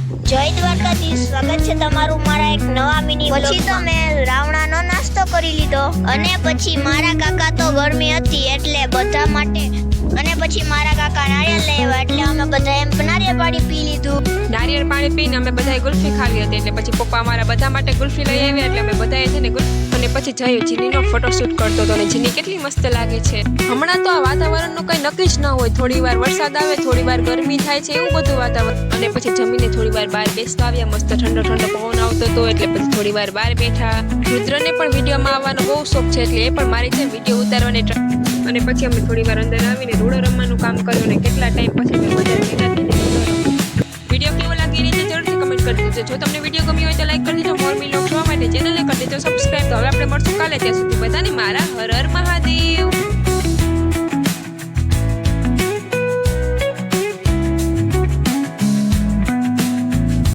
જય દ્વારકાધીશ, સ્વાગત છે તમારું મારા એક નવા મિની પછી તો મેં રાવણાનો નાસ્તો કરી લીધો અને પછી મારા કાકા તો ગરમી હતી એટલે બધા માટે અને પછી મારા કાકા નારિયેળ લેવા એટલે અમે બધા એમ નારિયેળ પાણી પી લીધું. નારિયેળ પાણી પીને અમે બધાએ ગુલ્ફી ખાવી હતી એટલે પછી પપ્પા અમારા બધા માટે ગુલ્ફી લઈ આવ્યા એટલે અમે બધાએ છે ને અને પછી જયો જીનીનો ફોટોશૂટ કરતો હતો અને જીની કેટલી મસ્ત લાગે છે. હમણાં તો આ વાતાવરણનું કંઈ નક્કી જ ન હોય, થોડી વાર વરસાદ આવે, થોડી વાર ગરમી થાય છે, એવું બધું વાતાવરણ. અને પછી જમીને થોડી વાર બહાર બેસવા આવ્યા, મસ્ત ઠંડો ઠંડો પવન આવતો હતો એટલે પછી થોડી વાર બહાર બેઠા. રુદ્રને પણ વિડીયોમાં આવવાનો બહુ શોખ છે એટલે એ પણ મારી છે વિડીયો ઉતારવાની અને પછી અમે થોડી વાર અંદર આવીને રૂડો રમવાનું કામ કર્યું અને કેટલા ટાઈમ પછી મેં બધા ભેગા થઈને વિડીયો કેવો લાગી રીતે જરૂરથી કમેન્ટ કરી દેજો. જો તમને વિડીયો ગમ્યો હોય તો લાઈક કરી દેજો. મોર મી લોક જોવા માટે ચેનલને કરી દેજો સબસ્ક્રાઈબ. તો હવે આપણે મળશું કાલે, ત્યાં સુધી બધાને મારા હર હર મહાદેવ.